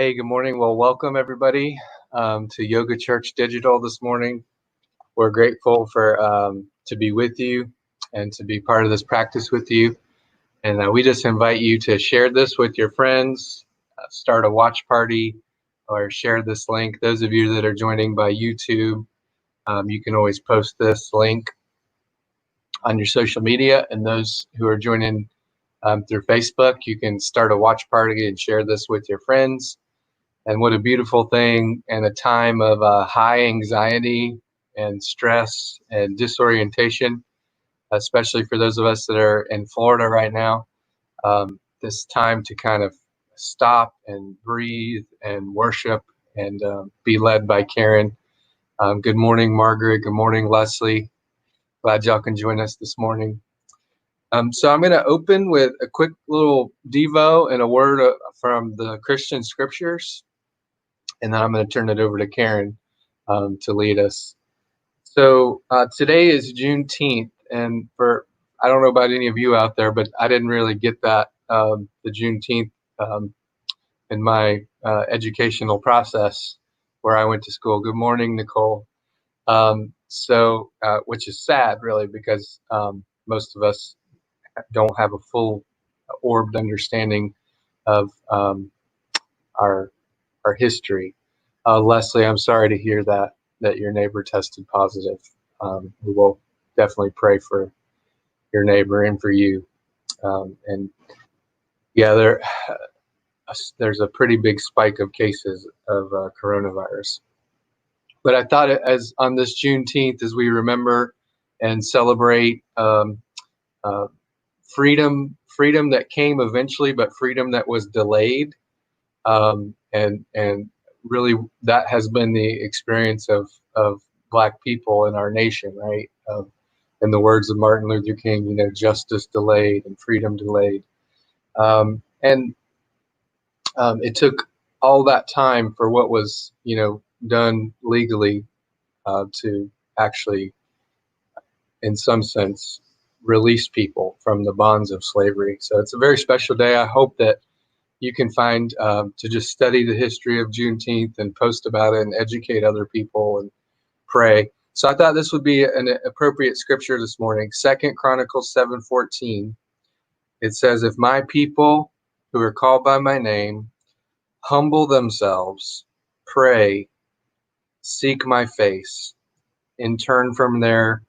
Hey, good morning. Well, welcome everybody to Yoga Church Digital this morning. We're grateful for to be with you and to be part of this practice with you. And we just invite you to share this with your friends, start a watch party, or share this link. Those of you that are joining by YouTube, you can always post this link on your social media. And those who are joining through Facebook, you can start a watch party and share this with your friends. And what a beautiful thing in a time of high anxiety and stress and disorientation, especially for those of us that are in Florida right now, this time to kind of stop and breathe and worship and be led by Karen. Good morning, Margaret. Good morning, Leslie. Glad y'all can join us this morning. So I'm going to open with a quick little Devo and a word from the Christian scriptures. And then I'm going to turn it over to Karen to lead us. So today is Juneteenth, and I don't know about any of you out there, but I didn't really get that, the Juneteenth in my educational process where I went to school. Good morning, Nicole. Which is sad, really, because most of us don't have a full orbed understanding of our history. Leslie, I'm sorry to hear that your neighbor tested positive. We will definitely pray for your neighbor and for you. And yeah, there's a pretty big spike of cases of coronavirus. But I thought as on this Juneteenth, as we remember and celebrate freedom that came eventually, but freedom that was delayed. And really that has been the experience of Black people in our nation, right? In the words of Martin Luther King, justice delayed and freedom delayed. And it took all that time for what was, done legally to actually, in some sense, release people from the bonds of slavery. So it's a very special day. I hope that you can find to just study the history of Juneteenth and post about it and educate other people and pray. So I thought this would be an appropriate scripture this morning. 2 Chronicles 7:14. It says, "If my people who are called by my name humble themselves, pray, seek my face, and turn from their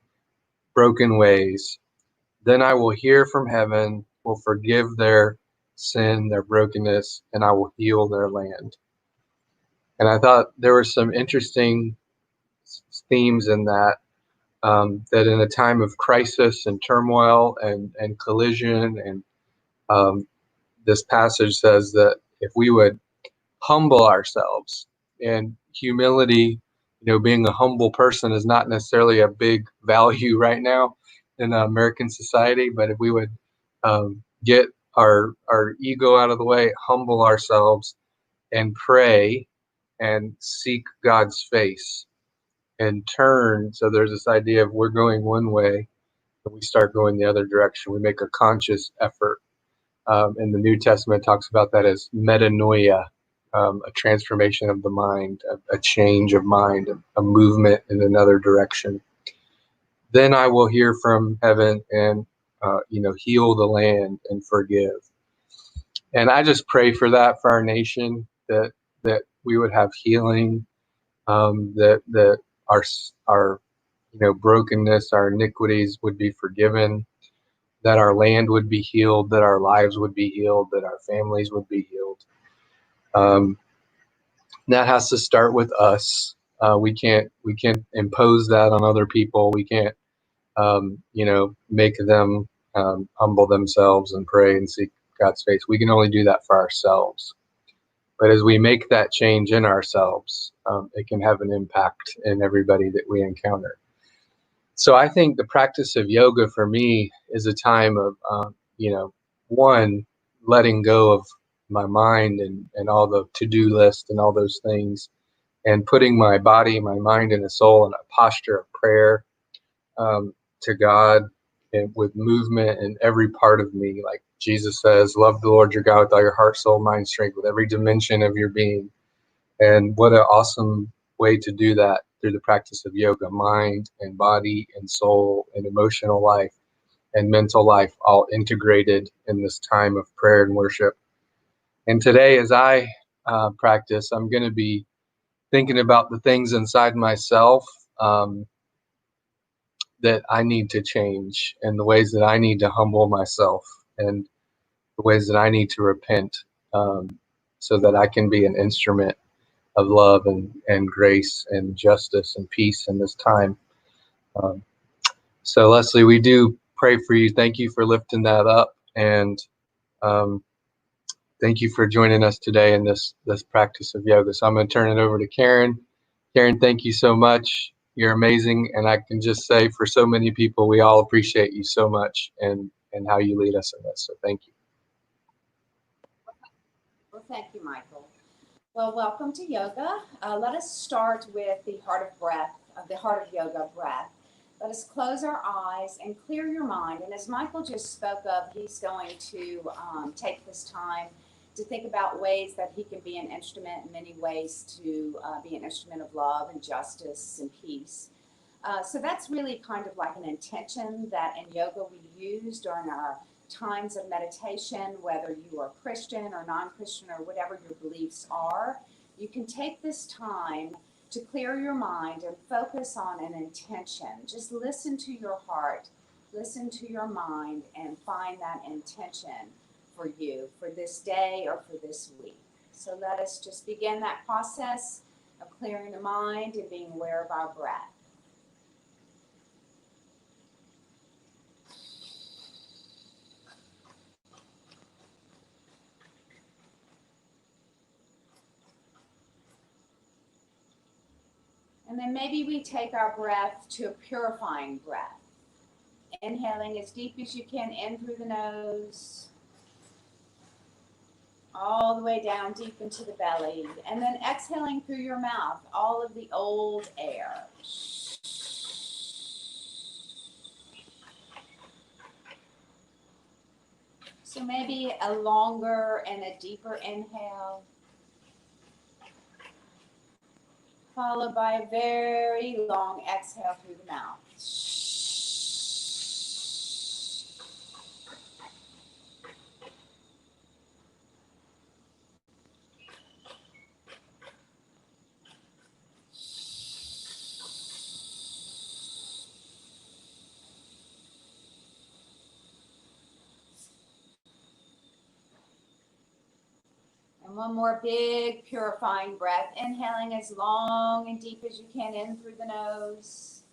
broken ways, then I will hear from heaven, will forgive their sin, their brokenness, and I will heal their land." And I thought there were some interesting themes in that, that in a time of crisis and turmoil and collision, and this passage says that if we would humble ourselves, and humility, being a humble person is not necessarily a big value right now in American society, but if we would get our ego out of the way, humble ourselves, and pray and seek God's face and turn. So there's this idea of we're going one way and we start going the other direction. We make a conscious effort. And the New Testament talks about that as metanoia, a transformation of the mind, a change of mind, a movement in another direction. Then I will hear from heaven and heal the land and forgive. And I just pray for that for our nation, that we would have healing, that our brokenness, our iniquities would be forgiven, that our land would be healed, that our lives would be healed, that our families would be healed. That has to start with us. We can't impose that on other people. We can't make them humble themselves and pray and seek God's face. We can only do that for ourselves. But as we make that change in ourselves, it can have an impact in everybody that we encounter. So I think the practice of yoga for me is a time of, one, letting go of my mind and all the to-do list and all those things, and putting my body, my mind, and the soul in a posture of prayer to God, and with movement in every part of me, like Jesus says, love the Lord your God with all your heart, soul, mind, strength, with every dimension of your being. And what an awesome way to do that through the practice of yoga, mind and body and soul and emotional life and mental life, all integrated in this time of prayer and worship. And today, as I practice, I'm going to be thinking about the things inside myself that I need to change, and the ways that I need to humble myself, and the ways that I need to repent, so that I can be an instrument of love and grace and justice and peace in this time. So Leslie, we do pray for you. Thank you for lifting that up, and thank you for joining us today in this practice of yoga. So I'm going to turn it over to Karen. Karen, thank you so much. You're amazing, and I can just say for so many people, we all appreciate you so much and how you lead us in this. So thank you. Well, thank you, Michael. Well, welcome to yoga. Let us start with the heart of breath, the heart of yoga breath. Let us close our eyes and clear your mind. And as Michael just spoke of, he's going to take this time to think about ways that he can be an instrument, in many ways to be an instrument of love and justice and peace. So that's really kind of like an intention that in yoga we use during our times of meditation, whether you are Christian or non-Christian or whatever your beliefs are. You can take this time to clear your mind and focus on an intention. Just listen to your heart, listen to your mind, and find that intention for you, for this day or for this week. So let us just begin that process of clearing the mind and being aware of our breath. And then maybe we take our breath to a purifying breath. Inhaling as deep as you can in through the nose, all the way down deep into the belly, and then exhaling through your mouth all of the old air. So maybe a longer and a deeper inhale, followed by a very long exhale through the mouth. And one more big purifying breath, inhaling as long and deep as you can in through the nose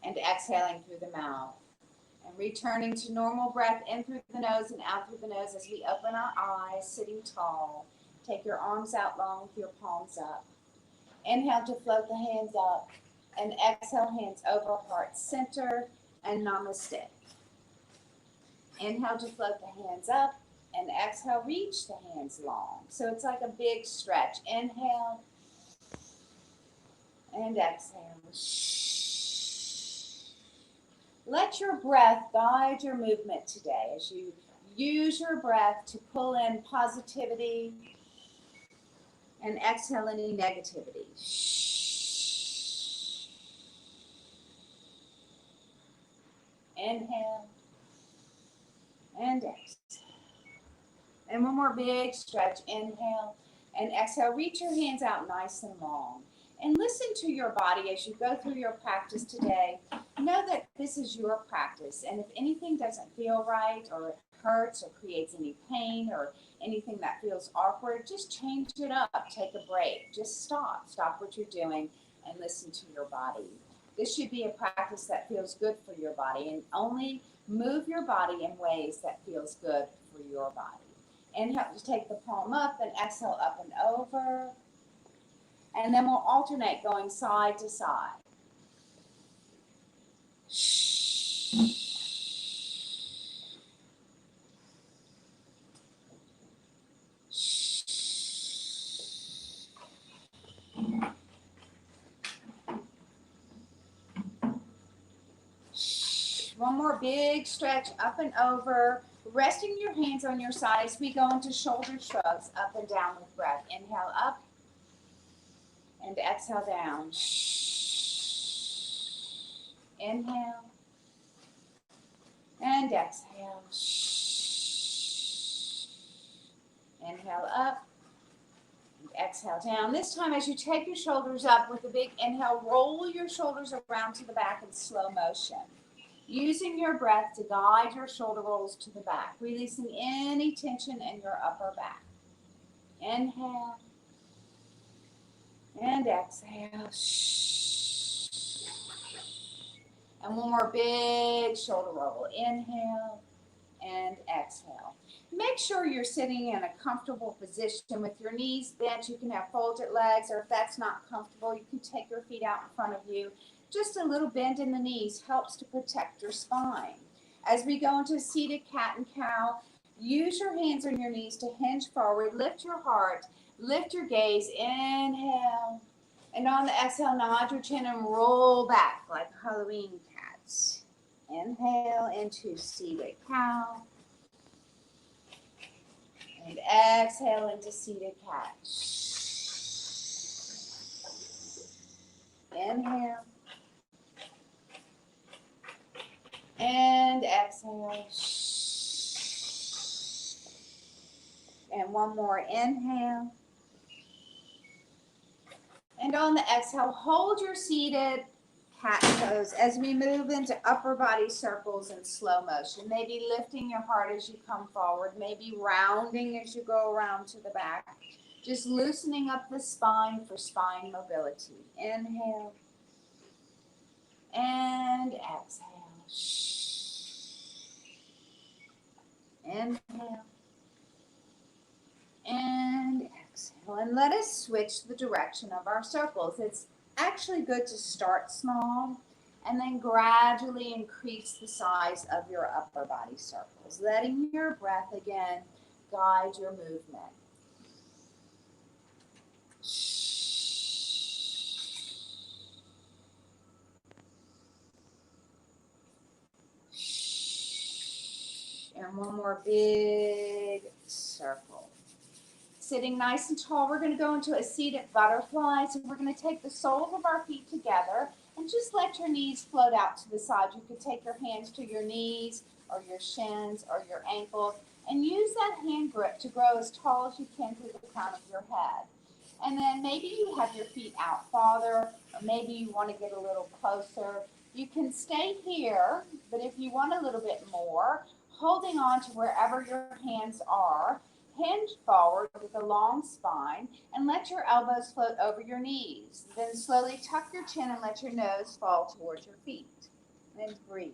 and exhaling through the mouth. And returning to normal breath in through the nose and out through the nose as we open our eyes, sitting tall. Take your arms out long with your palms up. Inhale to float the hands up and exhale, hands over heart center and namaste. Inhale to float the hands up and exhale, reach the hands long. So it's like a big stretch. Inhale and exhale. Let your breath guide your movement today as you use your breath to pull in positivity and exhale any negativity. Inhale and exhale. And one more big stretch. Inhale and exhale. Reach your hands out nice and long. And listen to your body as you go through your practice today. Know that this is your practice. And if anything doesn't feel right or hurts or creates any pain or anything that feels awkward, just change it up. Take a break. Just stop. Stop what you're doing and listen to your body. This should be a practice that feels good for your body, and only move your body in ways that feels good for your body. Inhale to take the palm up and exhale up and over. And then we'll alternate going side to side. One more big stretch up and over. Resting your hands on your sides, we go into shoulder shrugs, up and down with breath. Inhale up and exhale down. Inhale and exhale. Inhale up and exhale down. This time, as you take your shoulders up with a big inhale, roll your shoulders around to the back in slow motion. Using your breath to guide your shoulder rolls to the back, releasing any tension in your upper back. Inhale and exhale. And one more big shoulder roll. Inhale and exhale. Make sure you're sitting in a comfortable position with your knees bent. You can have folded legs, or if that's not comfortable, you can take your feet out in front of you. Just a little bend in the knees helps to protect your spine. As we go into seated cat and cow, use your hands on your knees to hinge forward. Lift your heart. Lift your gaze. Inhale. And on the exhale, nod your chin and roll back like a Halloween cat. Inhale into seated cow. And exhale into seated cat. Inhale. And exhale. And one more. Inhale. And on the exhale, hold your seated cat pose as we move into upper body circles in slow motion. Maybe lifting your heart as you come forward, maybe rounding as you go around to the back. Just loosening up the spine for spine mobility. Inhale and exhale. Inhale and exhale. And let us switch the direction of our circles. It's actually good to start small and then gradually increase the size of your upper body circles, letting your breath again guide your movement. And one more big circle. Sitting nice and tall, we're going to go into a seated butterfly. So we're going to take the soles of our feet together and just let your knees float out to the side. You could take your hands to your knees or your shins or your ankles and use that hand grip to grow as tall as you can through the crown of your head. And then maybe you have your feet out farther, or maybe you want to get a little closer. You can stay here, but if you want a little bit more, holding on to wherever your hands are, hinge forward with a long spine and let your elbows float over your knees. Then slowly tuck your chin and let your nose fall towards your feet. And breathe.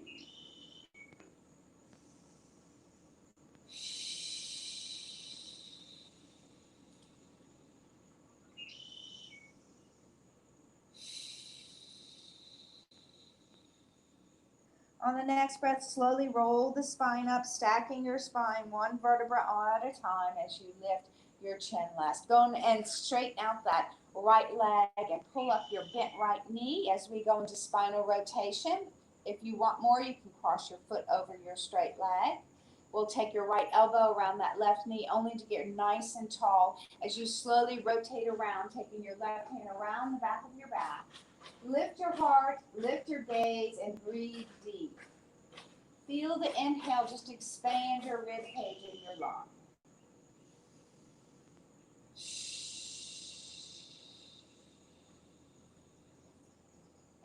On the next breath, slowly roll the spine up, stacking your spine one vertebra at a time as you lift your chin last. Go and straighten out that right leg and pull up your bent right knee as we go into spinal rotation. If you want more, you can cross your foot over your straight leg. We'll take your right elbow around that left knee, only to get nice and tall as you slowly rotate around, taking your left hand around the back of your back. Lift your heart, lift your gaze, and breathe deep. Feel the inhale just expand your rib cage and your lung.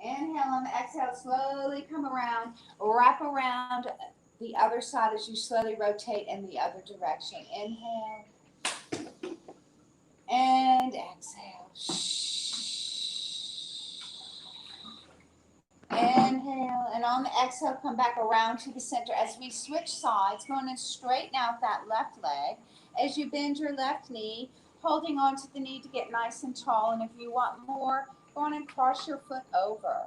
Inhale on the exhale, slowly come around, wrap around the other side as you slowly rotate in the other direction. Inhale and exhale. Inhale, and on the exhale, come back around to the center as we switch sides, going to straighten out that left leg as you bend your left knee, holding on to the knee to get nice and tall. And if you want more, go on and cross your foot over.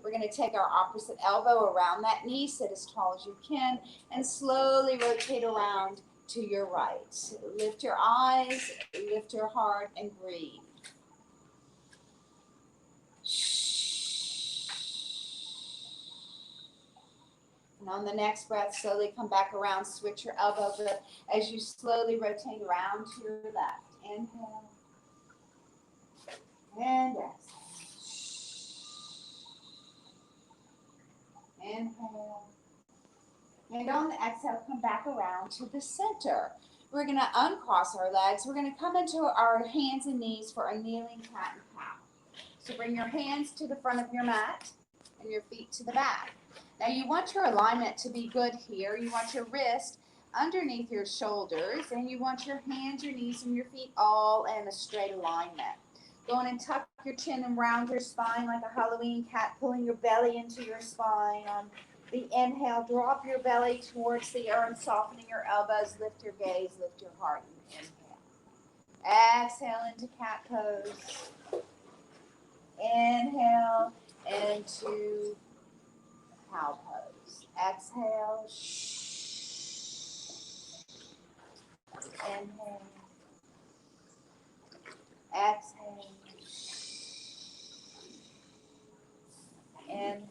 We're going to take our opposite elbow around that knee, sit as tall as you can, and slowly rotate around to your right. Lift your eyes, lift your heart, and breathe. And on the next breath, slowly come back around, switch your elbow grip as you slowly rotate around to your left. Inhale and exhale. Inhale. And on the exhale, come back around to the center. We're going to uncross our legs. We're going to come into our hands and knees for a kneeling cat and cow. So bring your hands to the front of your mat and your feet to the back. Now you want your alignment to be good here. You want your wrist underneath your shoulders, and you want your hands, your knees, and your feet all in a straight alignment. Go on and tuck your chin and round your spine like a Halloween cat, pulling your belly into your spine. On the inhale, drop your belly towards the earth, softening your elbows, lift your gaze, lift your heart, and inhale. Exhale into cat pose. Inhale into cow pose. Exhale. Inhale. Exhale. Inhale.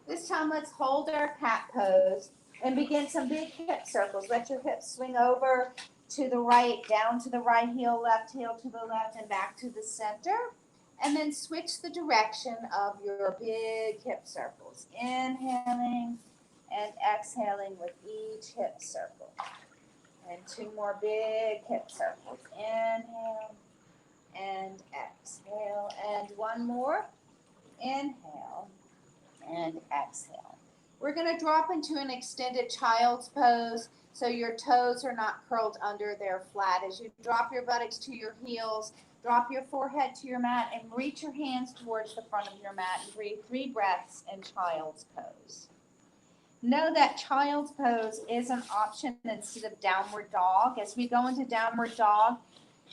This time let's hold our cat pose and begin some big hip circles. Let your hips swing over to the right, down to the right heel to the left, and back to the center. And then switch the direction of your big hip circles. Inhaling and exhaling with each hip circle. And two more big hip circles. Inhale and exhale. And one more. Inhale and exhale. We're going to drop into an extended child's pose so your toes are not curled under, they're flat. As you drop your buttocks to your heels, drop your forehead to your mat and reach your hands towards the front of your mat and breathe 3 breaths in child's pose. Know that child's pose is an option instead of downward dog. As we go into downward dog,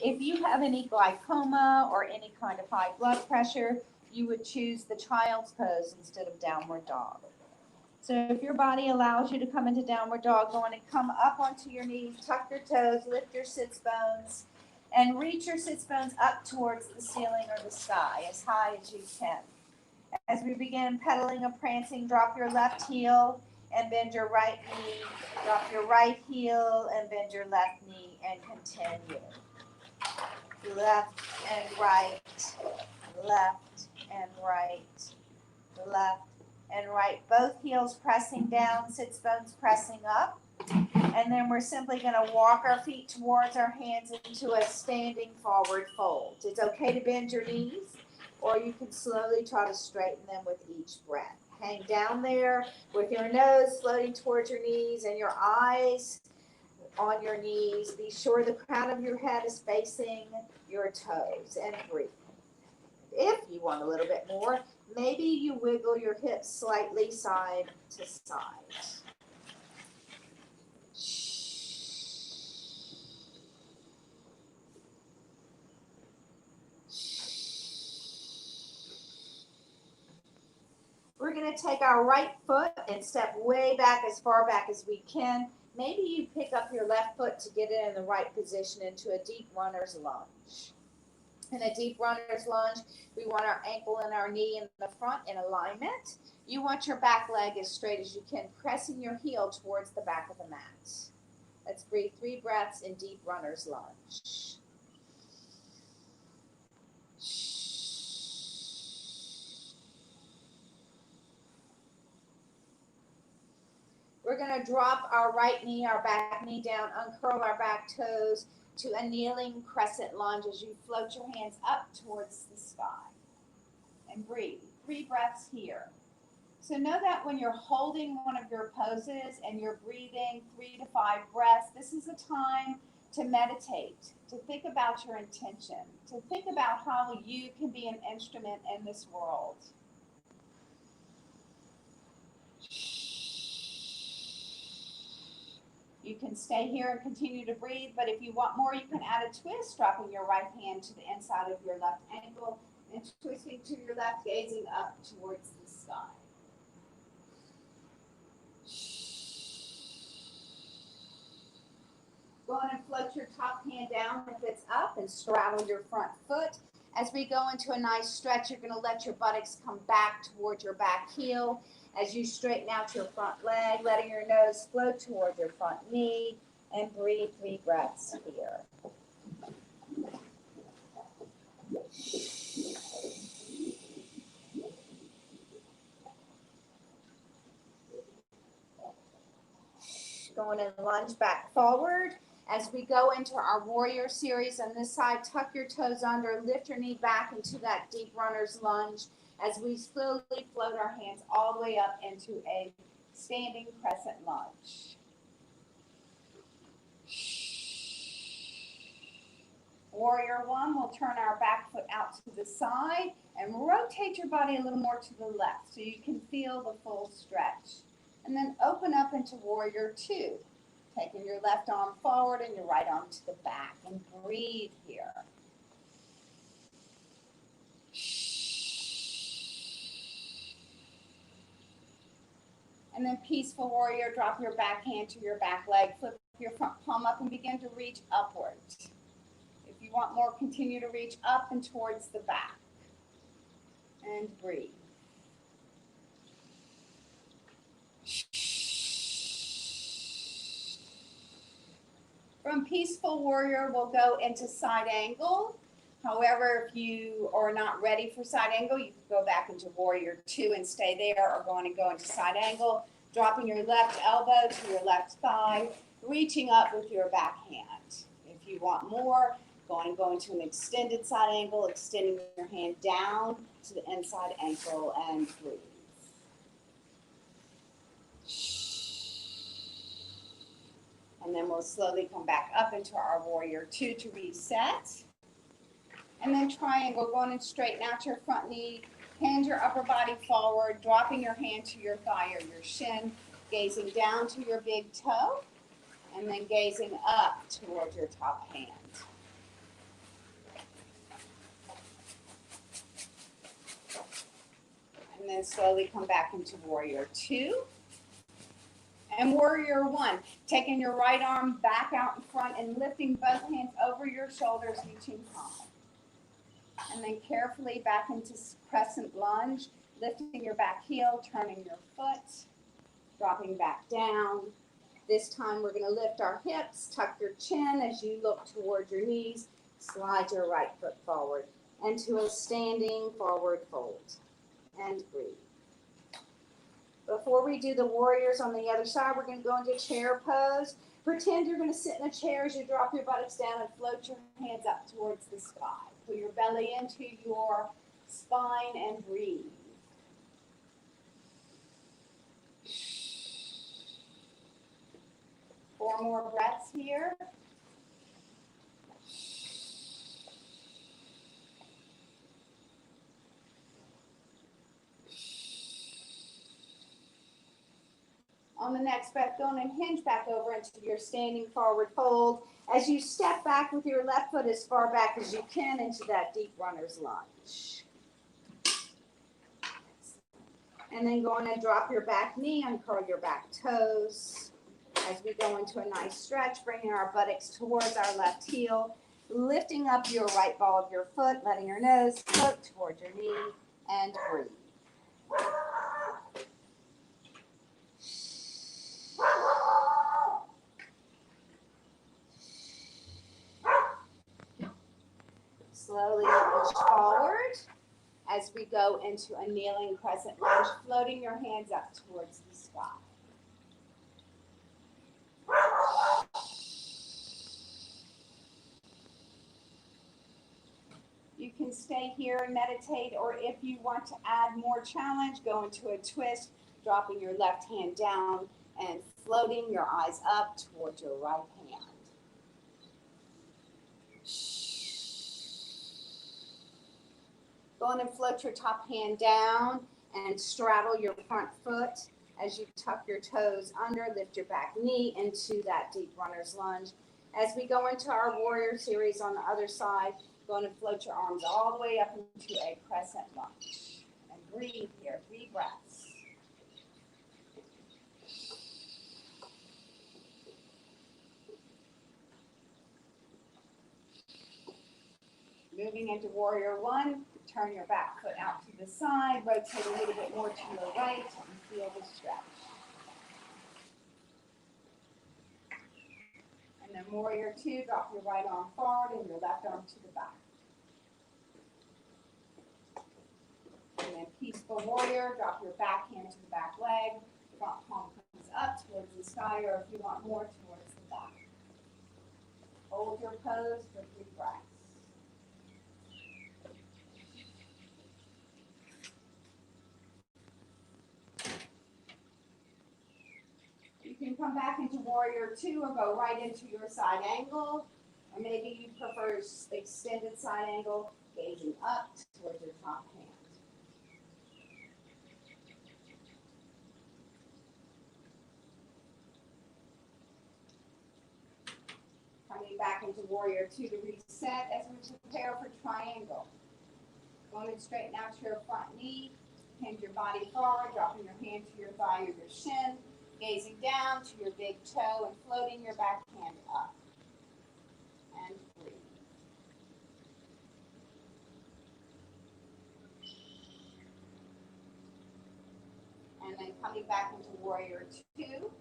if you have any glaucoma or any kind of high blood pressure, you would choose the child's pose instead of downward dog. So if your body allows you to come into downward dog, go on and come up onto your knees, tuck your toes, lift your sits bones, and reach your sits bones up towards the ceiling or the sky as high as you can. As we begin pedaling or prancing, drop your left heel and bend your right knee. Drop your right heel and bend your left knee and continue. Left and right, left and right, left and right. Both heels pressing down, sits bones pressing up. And then we're simply going to walk our feet towards our hands into a standing forward fold. It's okay to bend your knees, or you can slowly try to straighten them with each breath. Hang down there with your nose floating towards your knees and your eyes on your knees. Be sure the crown of your head is facing your toes, and breathe. If you want a little bit more, maybe you wiggle your hips slightly side to side. We're going to take our right foot and step way back, as far back as we can. Maybe you pick up your left foot to get it in the right position into a deep runner's lunge. In a deep runner's lunge, we want our ankle and our knee in the front in alignment. You want your back leg as straight as you can, pressing your heel towards the back of the mat. Let's breathe 3 breaths in deep runner's lunge. We're going to drop our right knee, our back knee down, uncurl our back toes to a kneeling crescent lunge as you float your hands up towards the sky. And breathe. 3 breaths here. So know that when you're holding one of your poses and you're breathing 3 to 5 breaths, this is a time to meditate, to think about your intention, to think about how you can be an instrument in this world. You can stay here and continue to breathe, but if you want more, you can add a twist, dropping your right hand to the inside of your left ankle and twisting to your left, gazing up towards the sky. Go on and float your top hand down if it's up and straddle your front foot As we go into a nice stretch, you're going to let your buttocks come back towards your back heel. As you straighten out your front leg, letting your nose float toward your front knee, and breathe 3 breaths here. Going in lunge back forward. As we go into our warrior series on this side, tuck your toes under, lift your knee back into that deep runner's lunge as we slowly float our hands all the way up into a standing crescent lunge. Warrior 1, we'll turn our back foot out to the side and rotate your body a little more to the left so you can feel the full stretch. And then open up into Warrior 2, taking your left arm forward and your right arm to the back, and breathe here. And then Peaceful Warrior, drop your back hand to your back leg, flip your front palm up and begin to reach upward. If you want more, continue to reach up and towards the back. And breathe. From Peaceful Warrior, we'll go into side angle. However, if you are not ready for side angle, you can go back into Warrior 2 and stay there, or going to go into side angle, dropping your left elbow to your left thigh, reaching up with your back hand. If you want more, going to go into an extended side angle, extending your hand down to the inside ankle, and breathe. And then we'll slowly come back up into our Warrior 2 to reset. And then triangle, going and straighten out your front knee, hand your upper body forward, dropping your hand to your thigh or your shin, gazing down to your big toe, and then gazing up towards your top hand. And then slowly come back into Warrior 2. And Warrior 1, taking your right arm back out in front and lifting both hands over your shoulders, reaching high. And then carefully back into crescent lunge, lifting your back heel, turning your foot, dropping back down. This time we're going to lift our hips, tuck your chin as you look toward your knees, slide your right foot forward into a standing forward fold. And breathe. Before we do the warriors on the other side, we're going to go into chair pose. Pretend you're going to sit in a chair as you drop your buttocks down and float your hands up towards the sky. Pull your belly into your spine and breathe. Four more breaths here. On the next breath, go and hinge back over into your standing forward fold as you step back with your left foot as far back as you can into that deep runner's lunge. And then go on and drop your back knee, uncurl your back toes. As we go into a nice stretch, bringing our buttocks towards our left heel, lifting up your right ball of your foot, letting your nose float towards your knee, and breathe. Slowly lunge forward as we go into a kneeling crescent lunge, floating your hands up towards the sky. You can stay here and meditate, or if you want to add more challenge, go into a twist, dropping your left hand down and floating your eyes up towards your right hand. Go on and float your top hand down and straddle your front foot as you tuck your toes under, lift your back knee into that deep runner's lunge. As we go into our warrior series on the other side, go on and float your arms all the way up into a crescent lunge. And breathe here, 3 breaths. Moving into warrior one. Turn your back foot out to the side. Rotate a little bit more to your right and feel the stretch. And then warrior two, drop your right arm forward and your left arm to the back. And then peaceful warrior, drop your back hand to the back leg. Front palm comes up towards the sky, or if you want more, towards the back. Hold your pose for 3 breaths. You can come back into warrior two or go right into your side angle. Or maybe you prefer extended side angle, gazing up towards your top hand. Coming back into warrior two to reset as we prepare for triangle. Going to straighten out your front knee, hinge your body forward, dropping your hand to your thigh or your shin, gazing down to your big toe and floating your back hand up. And breathe. And then coming back into warrior two.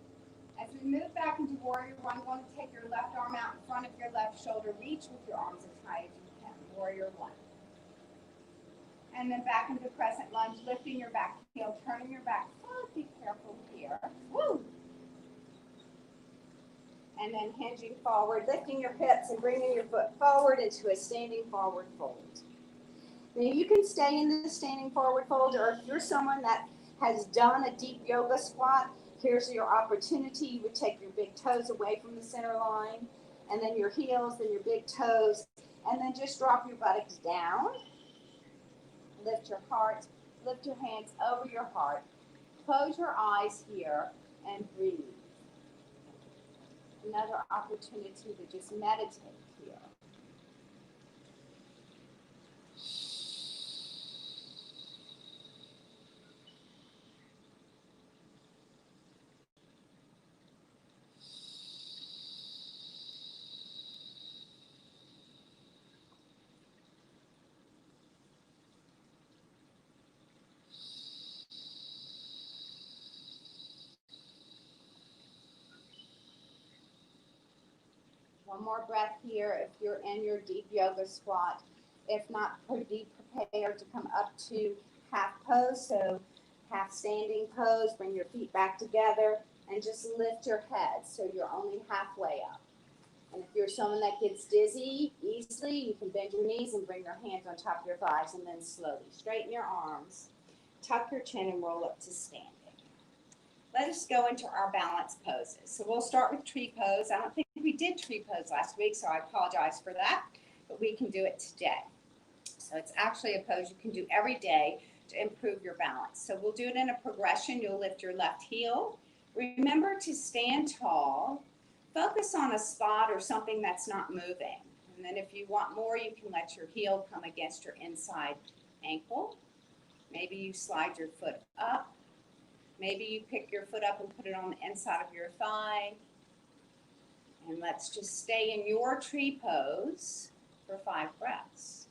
As we move back into warrior one, going to take your left arm out in front of your left shoulder. Reach with your arms as high as you can. Warrior one. And then back into crescent lunge, lifting your back heel, turning your back foot. Be careful here. Woo! And then hinging forward, lifting your hips and bringing your foot forward into a standing forward fold. Now you can stay in the standing forward fold, or if you're someone that has done a deep yoga squat, here's your opportunity. You would take your big toes away from the center line, and then your heels, then your big toes, and then just drop your buttocks down. Lift your heart, lift your hands over your heart. Close your eyes here and breathe. Another opportunity to just meditate here. One more breath here if you're in your deep yoga squat. If not, be prepared to come up to half pose, so half standing pose. Bring your feet back together and just lift your head so you're only halfway up. And if you're someone that gets dizzy easily, you can bend your knees and bring your hands on top of your thighs, and then slowly straighten your arms, tuck your chin, and roll up to standing. Let us go into our balance poses. So we'll start with tree pose. I don't think we did tree pose last week, so I apologize for that, but we can do it today. So it's actually a pose you can do every day to improve your balance. So we'll do it in a progression. You'll lift your left heel. Remember to stand tall. Focus on a spot or something that's not moving. And then if you want more, you can let your heel come against your inside ankle. Maybe you slide your foot up. Maybe you pick your foot up and put it on the inside of your thigh. And let's just stay in your tree pose for 5 breaths.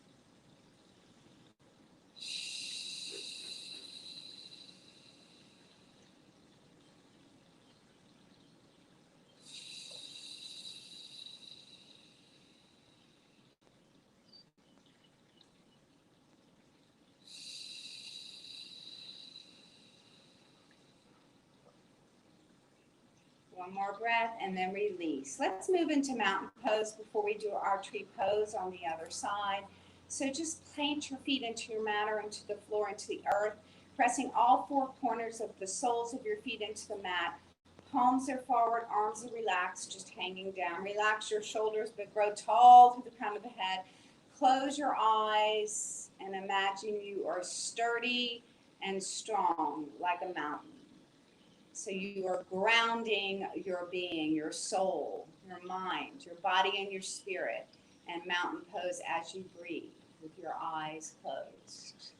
One more breath and then release. Let's move into mountain pose before we do our tree pose on the other side. So just plant your feet into your mat or into the floor, into the earth, pressing all 4 corners of the soles of your feet into the mat. Palms are forward, arms are relaxed, just hanging down. Relax your shoulders, but grow tall through the crown of the head. Close your eyes and imagine you are sturdy and strong like a mountain. So you are grounding your being, your soul, your mind, your body, and your spirit, and mountain pose as you breathe with your eyes closed.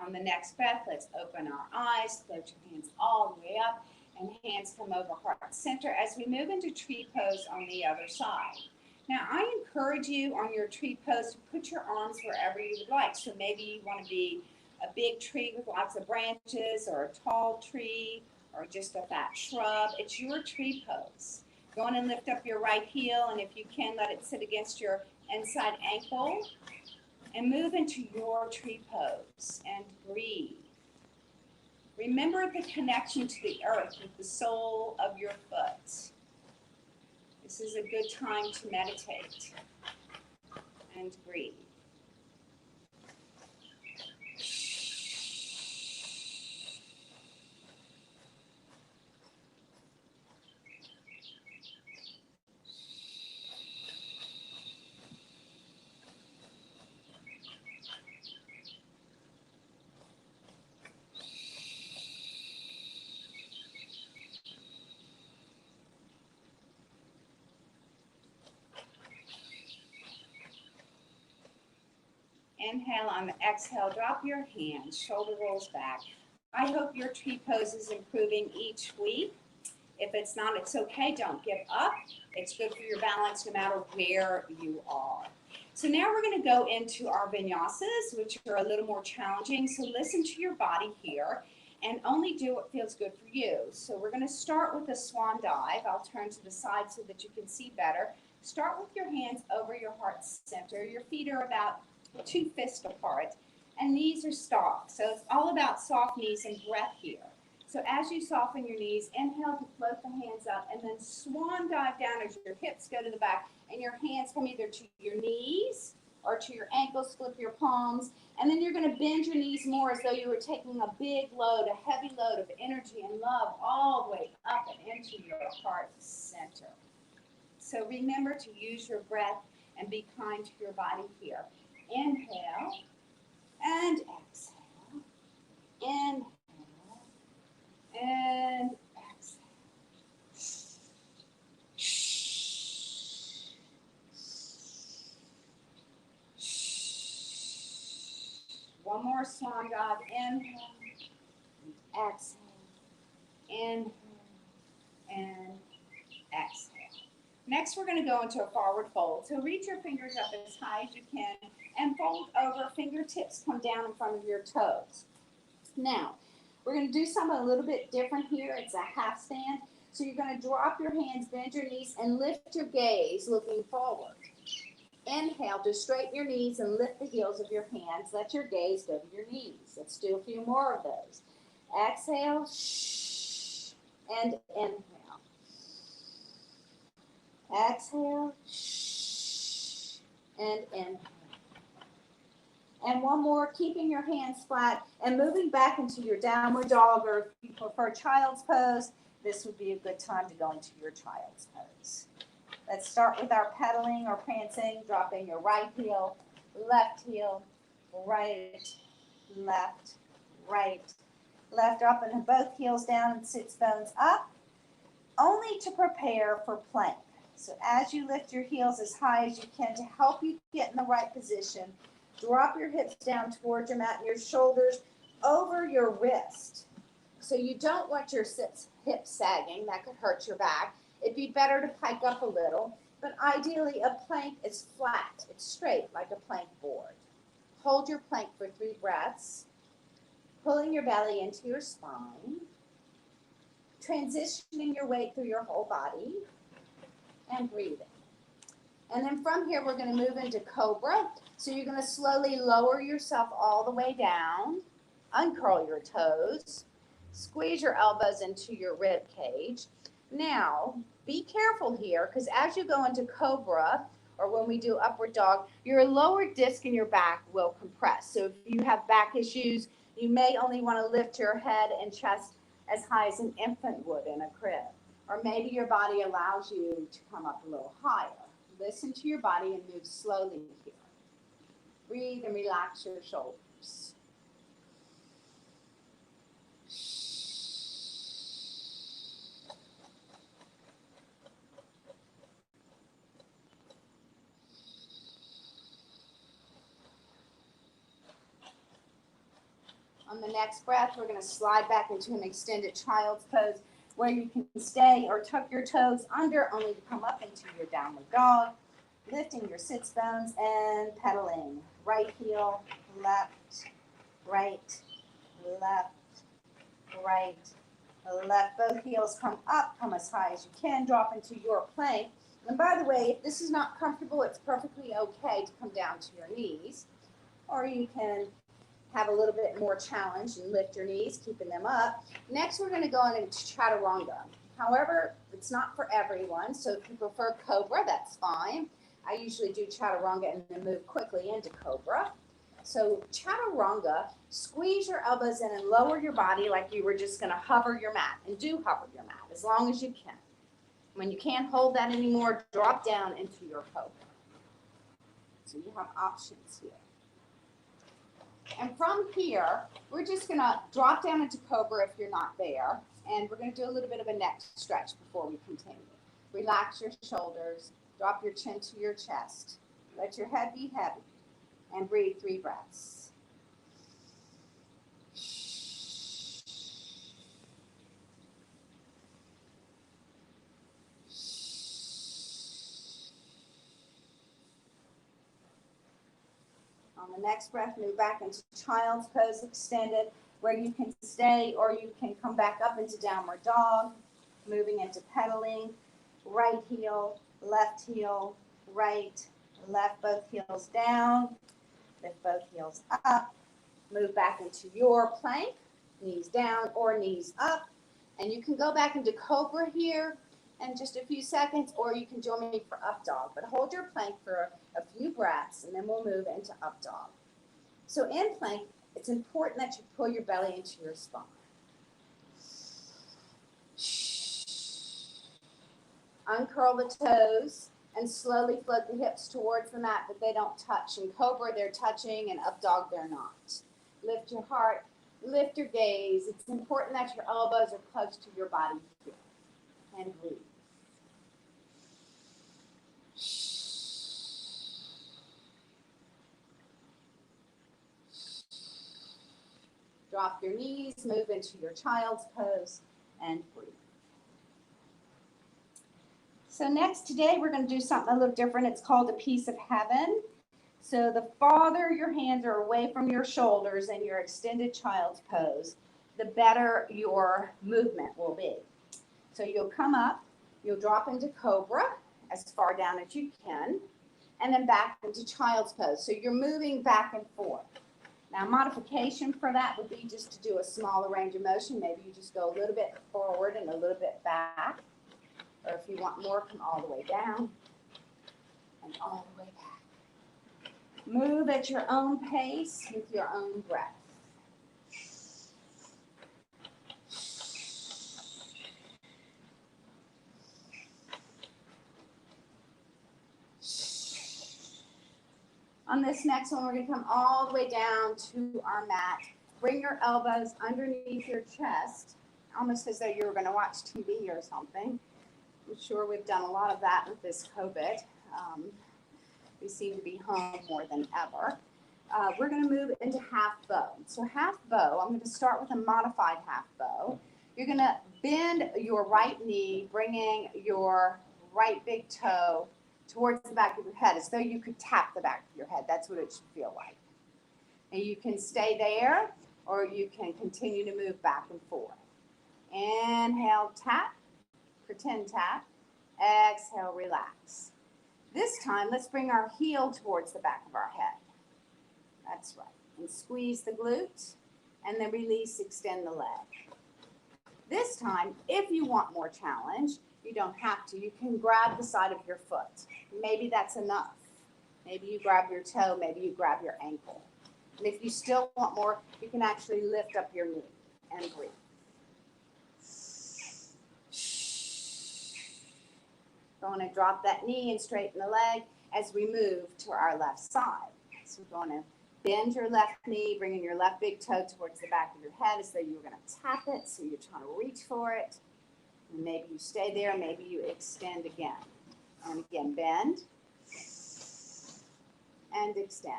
On the next breath, let's open our eyes, float your hands all the way up, and hands come over heart center as we move into tree pose on the other side. Now, I encourage you on your tree pose to put your arms wherever you would like. So maybe you want to be a big tree with lots of branches, or a tall tree, or just a fat shrub. It's your tree pose. Go on and lift up your right heel, and if you can, let it sit against your inside ankle, and move into your tree pose and breathe. Remember the connection to the earth with the sole of your foot. This is a good time to meditate and breathe. Inhale. On the exhale, drop your hands, shoulder rolls back. I hope your tree pose is improving each week. If it's not, it's okay. Don't give up. It's good for your balance no matter where you are. So now we're going to go into our vinyasas, which are a little more challenging. So listen to your body here and only do what feels good for you. So we're going to start with a swan dive. I'll turn to the side so that you can see better. Start with your hands over your heart center. Your feet are about 2 fists apart, and knees are soft. So it's all about soft knees and breath here. So as you soften your knees, inhale to float the hands up, and then swan dive down as your hips go to the back, and your hands come either to your knees or to your ankles. Flip your palms, and then you're going to bend your knees more as though you were taking a big load, a heavy load of energy and love all the way up and into your heart center. So remember to use your breath and be kind to your body here. Inhale and exhale. Inhale and exhale. One more swan dive. Inhale, exhale, inhale, and exhale. Next, we're going to go into a forward fold. So reach your fingers up as high as you can and fold over. Fingertips come down in front of your toes. Now, we're going to do something a little bit different here. It's a half stand. So you're going to drop your hands, bend your knees, and lift your gaze looking forward. Inhale to straighten your knees and lift the heels of your hands. Let your gaze go to your knees. Let's do a few more of those. Exhale, and inhale. Exhale, and inhale. And one more, keeping your hands flat and moving back into your downward dog, or if you prefer child's pose, this would be a good time to go into your child's pose. Let's start with our pedaling or prancing, dropping your right heel, left, right, left, dropping both heels down and sits bones up, only to prepare for plank. So as you lift your heels as high as you can to help you get in the right position, drop your hips down towards your mat and your shoulders over your wrist. So you don't want your hips sagging. That could hurt your back. It'd be better to pike up a little. But ideally, a plank is flat. It's straight like a plank board. Hold your plank for 3 breaths, pulling your belly into your spine, transitioning your weight through your whole body, and breathing. And then from here, we're going to move into cobra. So you're going to slowly lower yourself all the way down, uncurl your toes, squeeze your elbows into your rib cage. Now, be careful here, because as you go into cobra, or when we do upward dog, your lower disc in your back will compress. So if you have back issues, you may only want to lift your head and chest as high as an infant would in a crib. Or maybe your body allows you to come up a little higher. Listen to your body and move slowly here. Breathe and relax your shoulders. On the next breath, we're going to slide back into an extended child's pose where you can stay or tuck your toes under only to come up into your downward dog, lifting your sits bones and pedaling. Right heel, left, right, left, right, left. Both heels come up, come as high as you can, drop into your plank. And by the way, if this is not comfortable, it's perfectly okay to come down to your knees, or you can have a little bit more challenge and lift your knees, keeping them up. Next, we're going to go into chaturanga. However, it's not for everyone, so if you prefer cobra, that's fine. I usually do chaturanga and then move quickly into cobra. So chaturanga, squeeze your elbows in and lower your body like you were just going to hover your mat, and do hover your mat as long as you can. When you can't hold that anymore, drop down into your cobra. So you have options here. And from here, we're just going to drop down into cobra if you're not there. And we're going to do a little bit of a neck stretch before we continue. Relax your shoulders. Drop your chin to your chest. Let your head be heavy. And breathe 3 breaths. On the next breath, move back into child's pose extended, where you can stay or you can come back up into downward dog, moving into pedaling. Right heel, left, left, both heels down, lift both heels up, move back into your plank, knees down or knees up, and you can go back into cobra here in just a few seconds, or you can join me for up dog, but hold your plank for a few breaths, and then we'll move into up dog. So in plank, it's important that you pull your belly into your spine. Uncurl the toes and slowly float the hips towards the mat, but they don't touch. In cobra, they're touching, and up dog, they're not. Lift your heart, lift your gaze. It's important that your elbows are close to your body here. And breathe. Drop your knees, move into your child's pose, and breathe. So next, today, we're going to do something a little different. It's called a piece of heaven. So the farther your hands are away from your shoulders in your extended child's pose, the better your movement will be. So you'll come up, you'll drop into cobra as far down as you can, and then back into child's pose. So you're moving back and forth. Now, modification for that would be just to do a smaller range of motion. Maybe you just go a little bit forward and a little bit back. Or if you want more, come all the way down and all the way back. Move at your own pace with your own breath. On this next one, we're going to come all the way down to our mat. Bring your elbows underneath your chest, almost as though you were going to watch TV or something. I'm sure we've done a lot of that with this COVID. We seem to be home more than ever. We're going to move into half bow. So half bow, I'm going to start with a modified half bow. You're going to bend your right knee, bringing your right big toe towards the back of your head, as though you could tap the back of your head. That's what it should feel like. And you can stay there, or you can continue to move back and forth. Inhale, tap, pretend tap. Exhale, relax. This time, let's bring our heel towards the back of our head. That's right. And squeeze the glutes, and then release, extend the leg. This time, if you want more challenge, you don't have to. You can grab the side of your foot. Maybe that's enough. Maybe you grab your toe, maybe you grab your ankle. And if you still want more, you can actually lift up your knee and breathe. Going to drop that knee and straighten the leg as we move to our left side. So we're going to bend your left knee, bringing your left big toe towards the back of your head as though you were going to tap it. So you're trying to reach for it. And maybe you stay there, maybe you extend again. And again, bend and extend.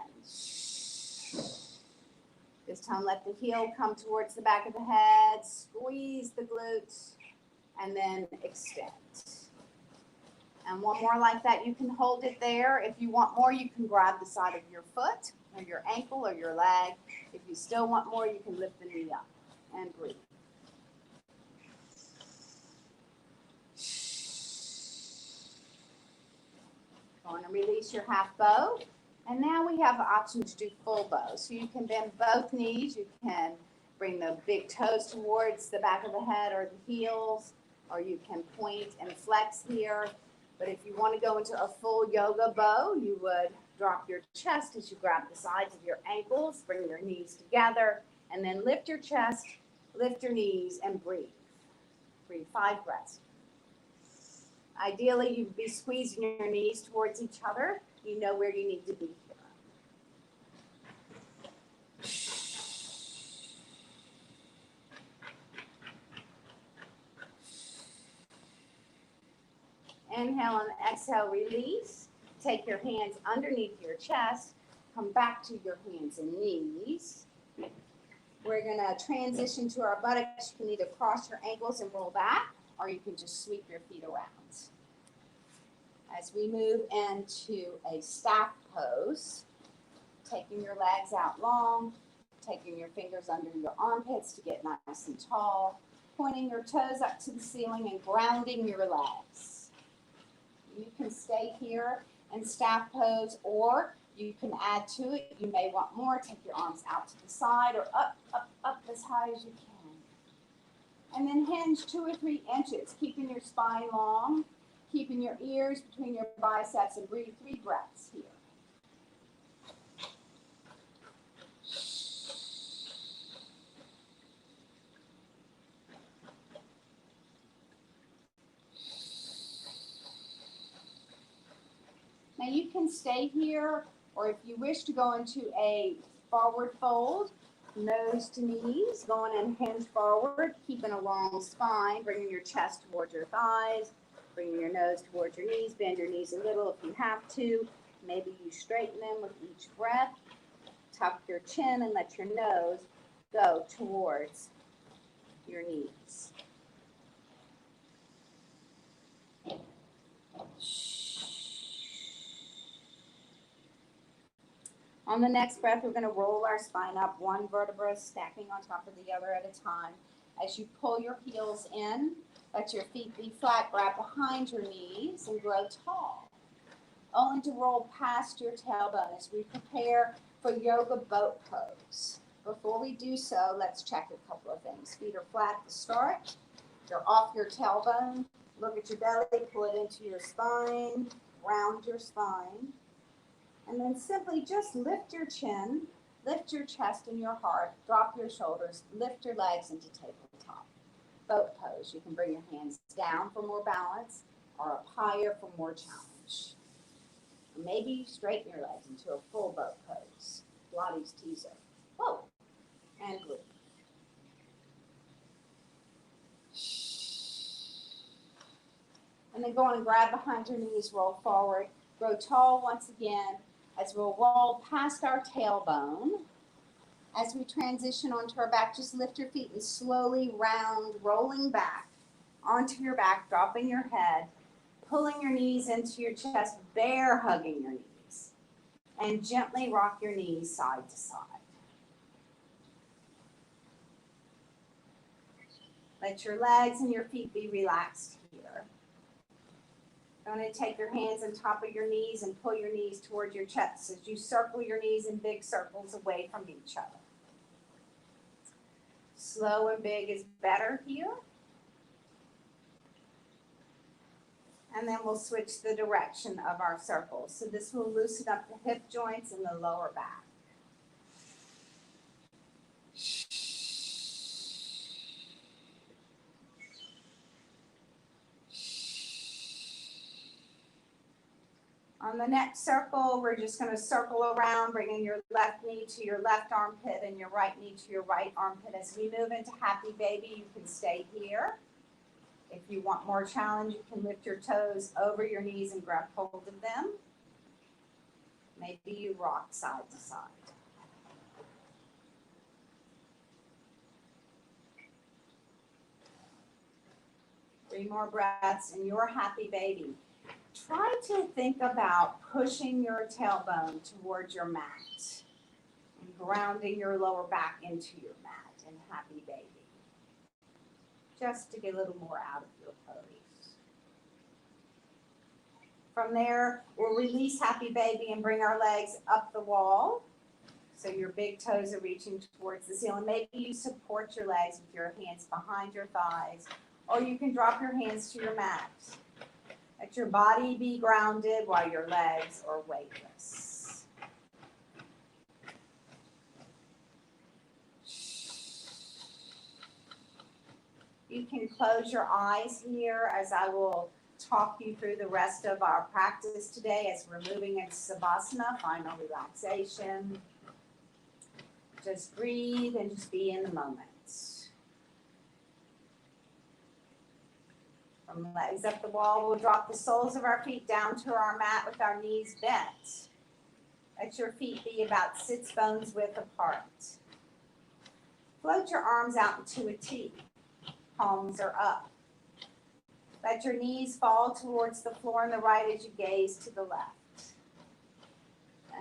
This time let the heel come towards the back of the head, squeeze the glutes, and then extend. And one more like that. You can hold it there. If you want more, you can grab the side of your foot or your ankle or your leg. If you still want more, you can lift the knee up and breathe. Going to release your half bow. And now we have the option to do full bow. So you can bend both knees. You can bring the big toes towards the back of the head or the heels, or you can point and flex here. But if you want to go into a full yoga bow, you would drop your chest as you grab the sides of your ankles, bring your knees together, and then lift your chest, lift your knees, and breathe. Breathe 5 breaths. Ideally, you'd be squeezing your knees towards each other. You know where you need to be here. Inhale and exhale, release. Take your hands underneath your chest. Come back to your hands and knees. We're going to transition to our buttocks. You can either cross your ankles and roll back, or you can just sweep your feet around. As we move into a staff pose, taking your legs out long, taking your fingers under your armpits to get nice and tall, pointing your toes up to the ceiling and grounding your legs. You can stay here in staff pose, or you can add to it. You may want more. Take your arms out to the side or up as high as you can. And then hinge 2 or 3 inches, keeping your spine long, keeping your ears between your biceps, and breathe 3 breaths here. Now you can stay here, or if you wish to go into a forward fold, nose to knees, going and hinge forward, keeping a long spine, bringing your chest towards your thighs, bringing your nose towards your knees, bend your knees a little if you have to. Maybe you straighten them with each breath. Tuck your chin and let your nose go towards your knees. On the next breath, we're going to roll our spine up, one vertebra stacking on top of the other at a time. As you pull your heels in, let your feet be flat, grab behind your knees, and grow tall. Only to roll past your tailbone as we prepare for yoga boat pose. Before we do so, let's check a couple of things. Feet are flat to start. You're off your tailbone. Look at your belly, pull it into your spine, round your spine. And then simply just lift your chin, lift your chest and your heart, drop your shoulders, lift your legs into tabletop. Boat pose. You can bring your hands down for more balance or up higher for more challenge. Or maybe you straighten your legs into a full boat pose. Pilates teaser. Whoa. And breathe. And then go on and grab behind your knees, roll forward, grow tall once again. As we'll roll past our tailbone, as we transition onto our back, just lift your feet and slowly round, rolling back onto your back, dropping your head, pulling your knees into your chest, bear hugging your knees, and gently rock your knees side to side. Let your legs and your feet be relaxed here. You're going to take your hands on top of your knees and pull your knees towards your chest as you circle your knees in big circles away from each other. Slow and big is better here. And then we'll switch the direction of our circles. So this will loosen up the hip joints and the lower back. On the next circle, we're just going to circle around, bringing your left knee to your left armpit and your right knee to your right armpit. As we move into Happy Baby, you can stay here. If you want more challenge, you can lift your toes over your knees and grab hold of them. Maybe you rock side to side. 3 more breaths, and your happy baby. Try to think about pushing your tailbone towards your mat and grounding your lower back into your mat and happy baby. Just to get a little more out of your pose. From there, we'll release happy baby and bring our legs up the wall. So your big toes are reaching towards the ceiling. Maybe you support your legs with your hands behind your thighs, or you can drop your hands to your mat. Let your body be grounded while your legs are weightless. You can close your eyes here as I will talk you through the rest of our practice today as we're moving into Savasana, final relaxation. Just breathe and just be in the moment. From legs up the wall, we'll drop the soles of our feet down to our mat with our knees bent. Let your feet be about 6 bones width apart. Float your arms out into a T. Palms are up. Let your knees fall towards the floor on the right as you gaze to the left.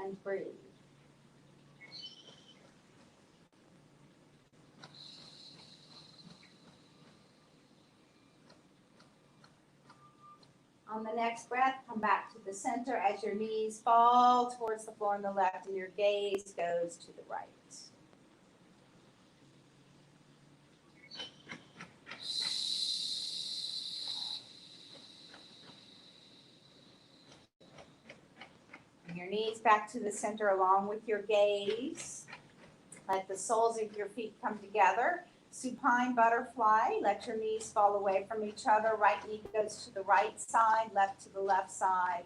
And breathe. On the next breath, come back to the center as your knees fall towards the floor on the left and your gaze goes to the right. Bring your knees back to the center along with your gaze. Let the soles of your feet come together. Supine butterfly. Let your knees fall away from each other. Right knee goes to the right side, left to the left side.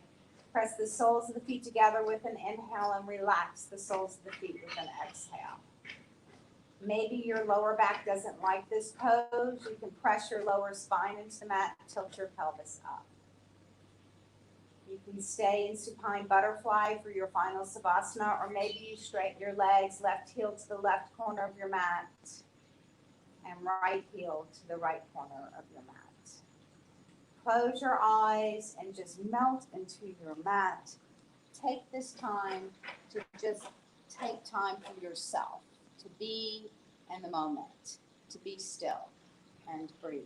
Press the soles of the feet together with an inhale and relax the soles of the feet with an exhale. Maybe your lower back doesn't like this pose. You can press your lower spine into the mat, tilt your pelvis up. You can stay in supine butterfly for your final Savasana, or maybe you straighten your legs, left heel to the left corner of your mat, and right heel to the right corner of your mat. Close your eyes and just melt into your mat. Take this time to just take time for yourself, to be in the moment, to be still and breathe.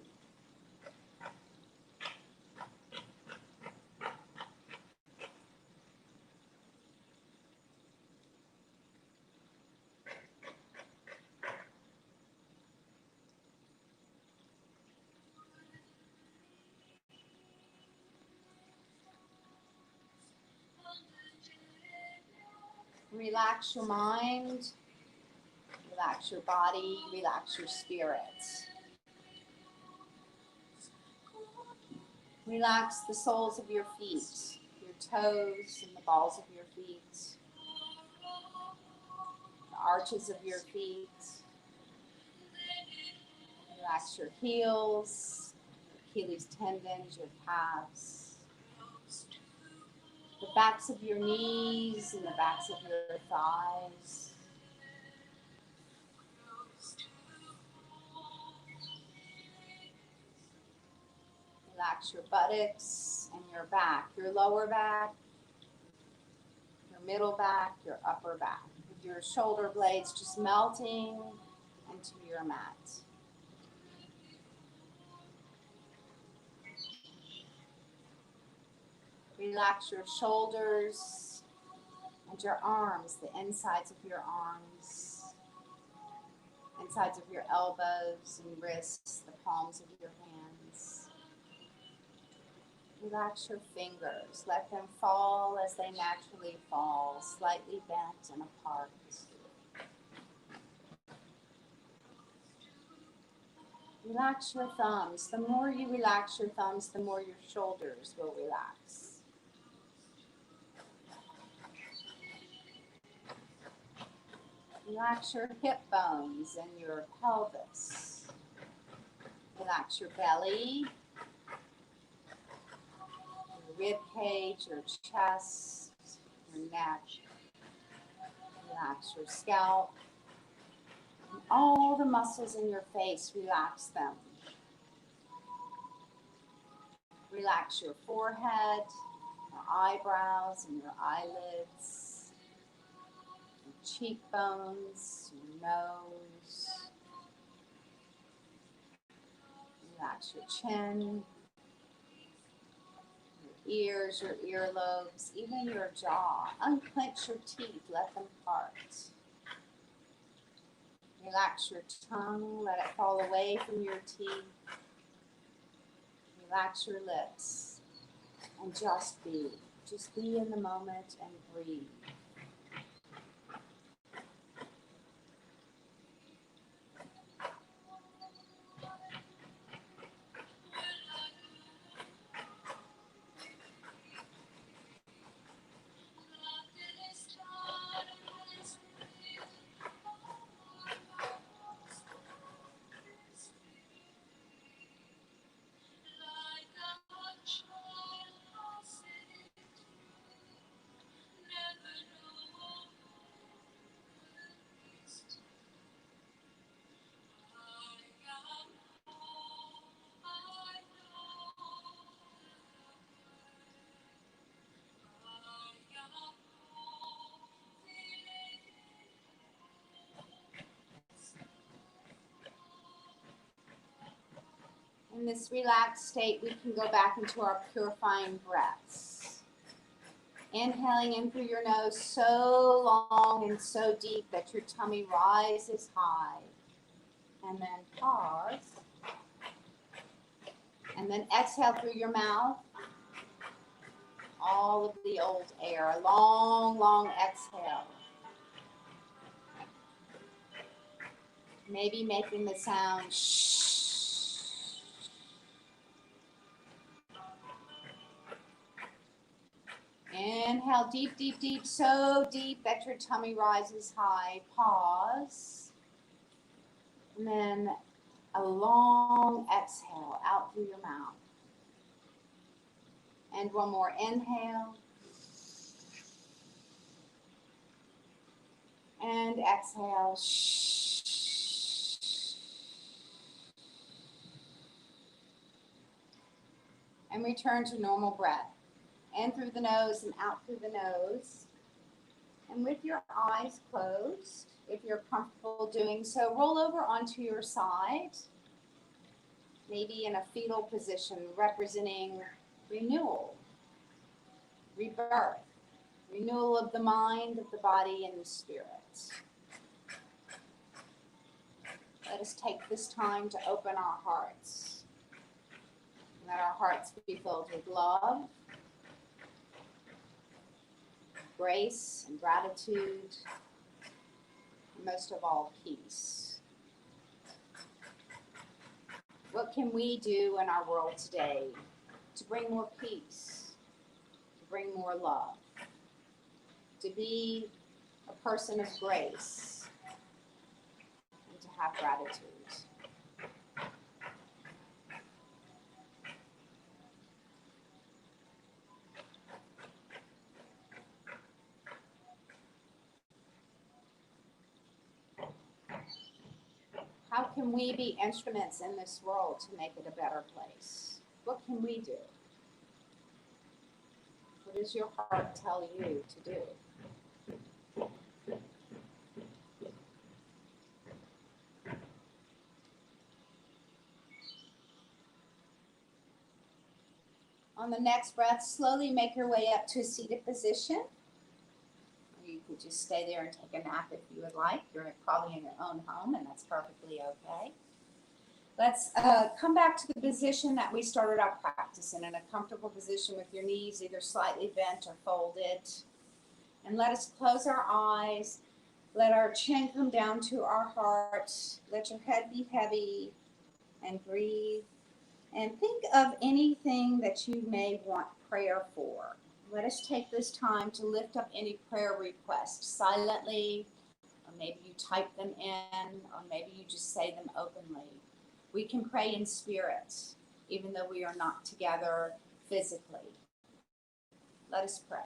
Relax your mind, relax your body, relax your spirit. Relax the soles of your feet, your toes and the balls of your feet, the arches of your feet. Relax your heels, your Achilles tendons, your calves, the backs of your knees and the backs of your thighs. Relax your buttocks and your back, your lower back, your middle back, your upper back. With your shoulder blades just melting into your mat. Relax your shoulders and your arms, the insides of your arms, insides of your elbows and wrists, the palms of your hands. Relax your fingers. Let them fall as they naturally fall, slightly bent and apart. Relax your thumbs. The more you relax your thumbs, the more your shoulders will relax. Relax your hip bones and your pelvis. Relax your belly, your rib cage, your chest, your neck. Relax your scalp. And all the muscles in your face, relax them. Relax your forehead, your eyebrows, and your eyelids, your cheekbones, your nose. Relax your chin, your ears, your earlobes, even your jaw. Unclench your teeth, let them part. Relax your tongue, let it fall away from your teeth. Relax your lips and just be. Just be in the moment and breathe. In this relaxed state, we can go back into our purifying breaths. Inhaling in through your nose so long and so deep that your tummy rises high. And then pause. And then exhale through your mouth. All of the old air. A long, long exhale. Maybe making the sound shh. Inhale deep, deep, deep, so deep that your tummy rises high. Pause. And then a long exhale out through your mouth. And one more inhale. And exhale. And return to normal breath. In through the nose and out through the nose. And with your eyes closed, if you're comfortable doing so, roll over onto your side, maybe in a fetal position, representing renewal, rebirth, renewal of the mind, of the body, and the spirit. Let us take this time to open our hearts. Let our hearts be filled with love, grace and gratitude, and most of all, peace. What can we do in our world today to bring more peace, to bring more love, to be a person of grace, and to have gratitude? How can we be instruments in this world to make it a better place? What can we do? What does your heart tell you to do? On the next breath, slowly make your way up to a seated position. You can just stay there and take a nap if you would like. You're probably in your own home, and that's perfectly okay. Let's come back to the position that we started our practice in a comfortable position with your knees either slightly bent or folded. And let us close our eyes. Let our chin come down to our heart. Let your head be heavy and breathe. And think of anything that you may want prayer for. Let us take this time to lift up any prayer requests silently, or maybe you type them in, or maybe you just say them openly. We can pray in spirit, even though we are not together physically. Let us pray.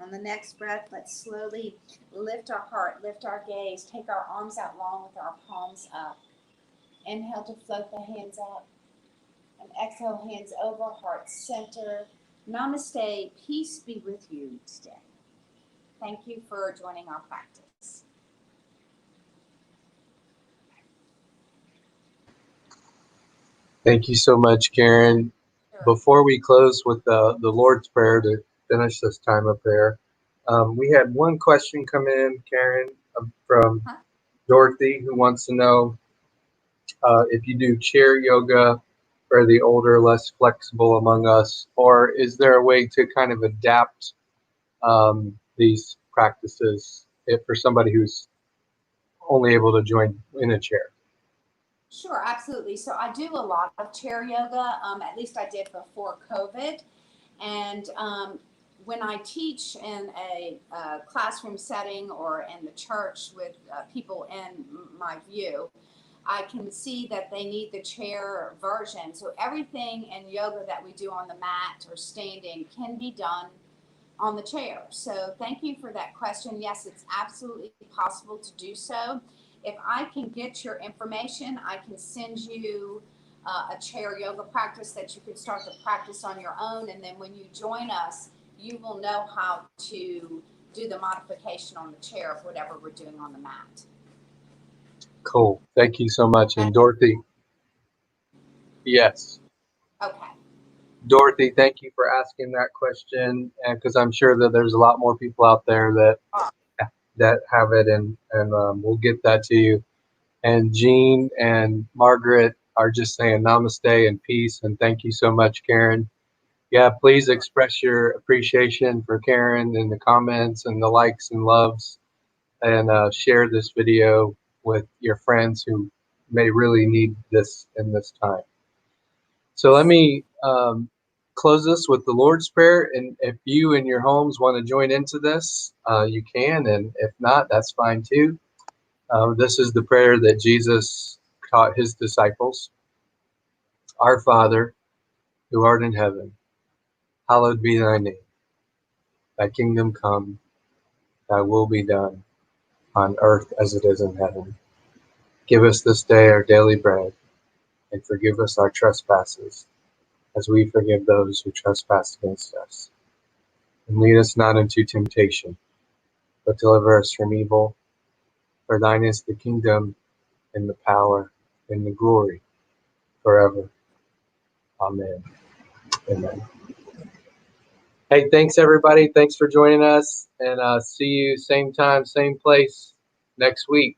On the next breath, let's slowly lift our heart, lift our gaze, take our arms out long with our palms up. Inhale to float the hands up. And exhale, hands over, heart center. Namaste. Peace be with you today. Thank you for joining our practice. Thank you so much, Karen. Sure. Before we close with the Lord's Prayer to finish this time of prayer, we had one question come in, Karen, from Dorothy, who wants to know if you do chair yoga for the older, less flexible among us, or is there a way to kind of adapt these practices for somebody who's only able to join in a chair? Sure, absolutely. So I do a lot of chair yoga. At least I did before COVID. And when I teach in a classroom setting or in the church with people in my view, I can see that they need the chair version. So everything in yoga that we do on the mat or standing can be done on the chair. So thank you for that question. Yes, it's absolutely possible to do so. If I can get your information, I can send you a chair yoga practice that you can start to practice on your own. And then when you join us, you will know how to do the modification on the chair of whatever we're doing on the mat. Cool. Thank you so much. And Dorothy, yes. Okay. Dorothy, thank you for asking that question, and because I'm sure that there's a lot more people out there that have it, and we'll get that to you. And Jean and Margaret are just saying namaste and peace, and thank you so much, Karen. Yeah, please express your appreciation for Karen in the comments and the likes and loves, and share this video with your friends who may really need this in this time. So let me close this with the Lord's Prayer. And if you in your homes want to join into this, you can. And if not, that's fine too. This is the prayer that Jesus taught his disciples. Our Father, who art in heaven, hallowed be thy name. Thy kingdom come, thy will be done, on earth as it is in heaven. Give us this day our daily bread, and forgive us our trespasses, as we forgive those who trespass against us. And lead us not into temptation, but deliver us from evil. For thine is the kingdom, and the power, and the glory, forever. Amen. Amen. Hey, thanks everybody. Thanks for joining us, and see you same time, same place next week.